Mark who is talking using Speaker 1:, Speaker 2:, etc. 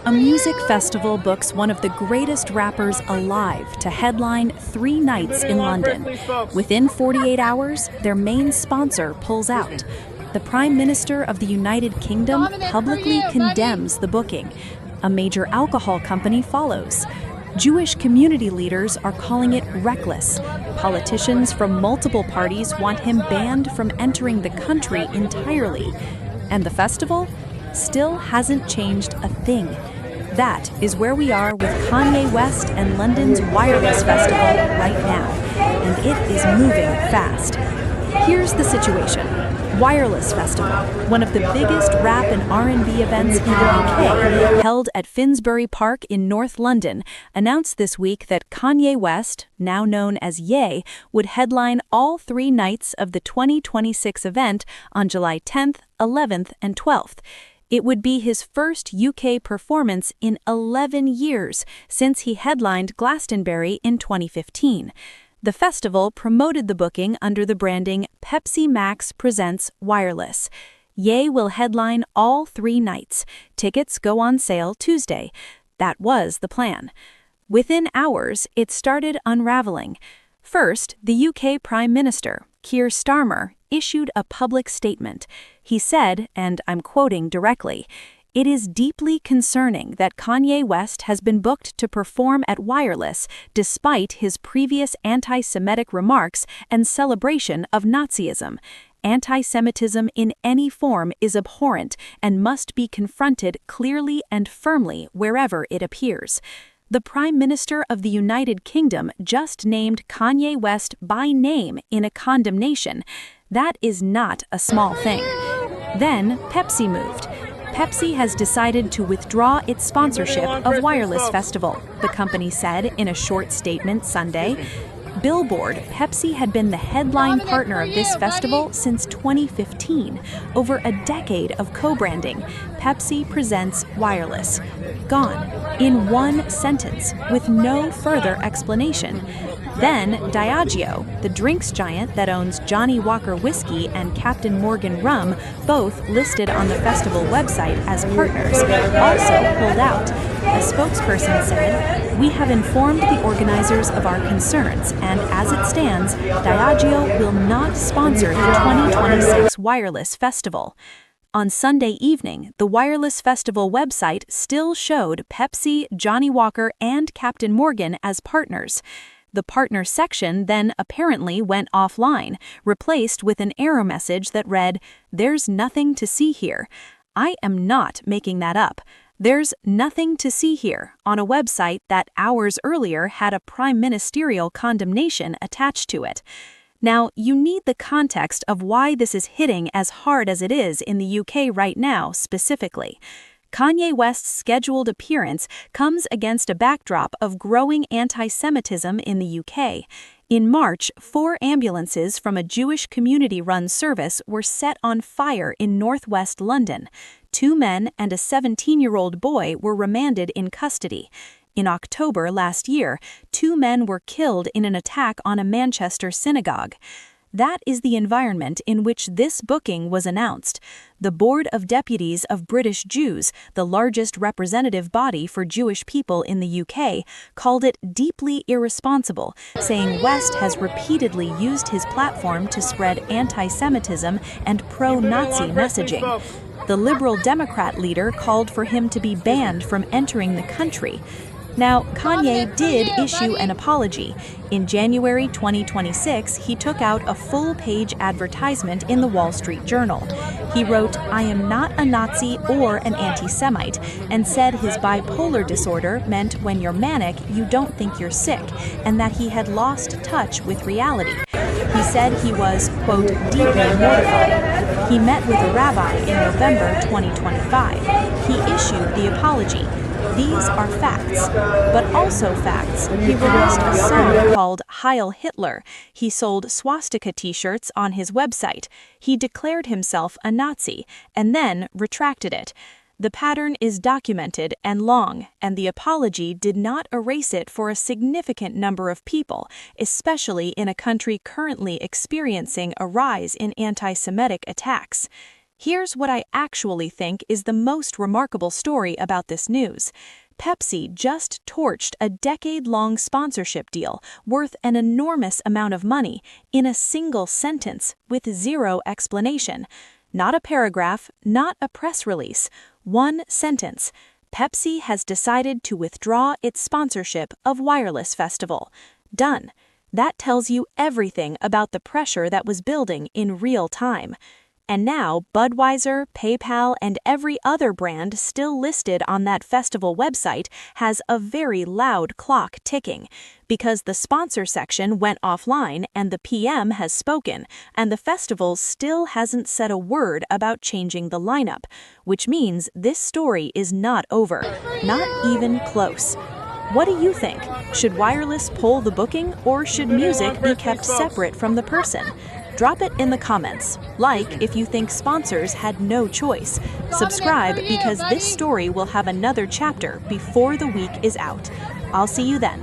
Speaker 1: A music festival books one of the greatest rappers alive to headline 3 nights in London. Within 48 hours, their main sponsor pulls out. The Prime Minister of the United Kingdom publicly condemns the booking. A major alcohol company follows. Jewish community leaders are calling it reckless. Politicians from multiple parties want him banned from entering the country entirely. And the festival still hasn't changed a thing. That is where we are with Kanye West and London's Wireless Festival right now, and it is moving fast. Here's the situation. Wireless Festival, one of the biggest rap and R&B events in the UK, held at Finsbury Park in North London, announced this week that Kanye West, now known as Ye, would headline all 3 nights of the 2026 event on July 10th, 11th, and 12th. It would be his first UK performance in 11 years since he headlined Glastonbury in 2015. The festival promoted the booking under the branding Pepsi Max Presents Wireless. Ye will headline all 3 nights. Tickets go on sale Tuesday. That was the plan. Within hours, it started unraveling. First, the UK Prime Minister, Keir Starmer, issued a public statement. He said, and I'm quoting directly, "It is deeply concerning that Kanye West has been booked to perform at Wireless despite his previous anti-Semitic remarks and celebration of Nazism. Anti-Semitism in any form is abhorrent and must be confronted clearly and firmly wherever it appears." The Prime Minister of the United Kingdom just named Kanye West by name in a condemnation. That is not a small thing. Then Pepsi moved. Pepsi has decided to withdraw its sponsorship of Wireless Festival, the company said in a short statement Sunday. Billboard, Pepsi had been the headline partner of this festival since 2015. Over a decade of co-branding, Pepsi presents Wireless. Gone. In one sentence, with no further explanation. Then Diageo, the drinks giant that owns Johnnie Walker Whiskey and Captain Morgan Rum, both listed on the festival website as partners, also pulled out. A spokesperson said, "We have informed the organizers of our concerns, and as it stands, Diageo will not sponsor the 2026 Wireless Festival." On Sunday evening, the Wireless Festival website still showed Pepsi, Johnnie Walker, and Captain Morgan as partners. The partner section then apparently went offline, replaced with an error message that read, "There's nothing to see here." I am not making that up. There's nothing to see here on a website that hours earlier had a prime ministerial condemnation attached to it. Now, you need the context of why this is hitting as hard as it is in the UK right now specifically. Kanye West's scheduled appearance comes against a backdrop of growing anti-Semitism in the UK. In March, 4 ambulances from a Jewish community-run service were set on fire in northwest London. 2 men and a 17-year-old boy were remanded in custody. In October last year, 2 men were killed in an attack on a Manchester synagogue. That is the environment in which this booking was announced. The Board of Deputies of British Jews, the largest representative body for Jewish people in the UK, called it deeply irresponsible, saying West has repeatedly used his platform to spread anti-Semitism and pro-Nazi messaging. The Liberal Democrat leader called for him to be banned from entering the country. Now, Kanye did issue an apology. In January 2026, he took out a full-page advertisement in the Wall Street Journal. He wrote, "I am not a Nazi or an anti-Semite," and said his bipolar disorder meant when you're manic, you don't think you're sick, and that he had lost touch with reality. He said he was, quote, "deeply mortified." He met with a rabbi in November 2025. He issued the apology. These are facts, but also facts. He released a song called Heil Hitler. He sold swastika t-shirts on his website. He declared himself a Nazi and then retracted it. The pattern is documented and long, and the apology did not erase it for a significant number of people, especially in a country currently experiencing a rise in anti-Semitic attacks. Here's what I actually think is the most remarkable story about this news. Pepsi just torched a decade-long sponsorship deal worth an enormous amount of money in a single sentence with zero explanation. Not a paragraph, not a press release. One sentence. Pepsi has decided to withdraw its sponsorship of Wireless Festival. Done. That tells you everything about the pressure that was building in real time. And now, Budweiser, PayPal, and every other brand still listed on that festival website has a very loud clock ticking, because the sponsor section went offline and the PM has spoken, and the festival still hasn't said a word about changing the lineup, which means this story is not over, not even close. What do you think? Should wireless pull the booking, or should music be kept separate from the person? Drop it in the comments. Like if you think sponsors had no choice. Subscribe because this story will have another chapter before the week is out. I'll see you then.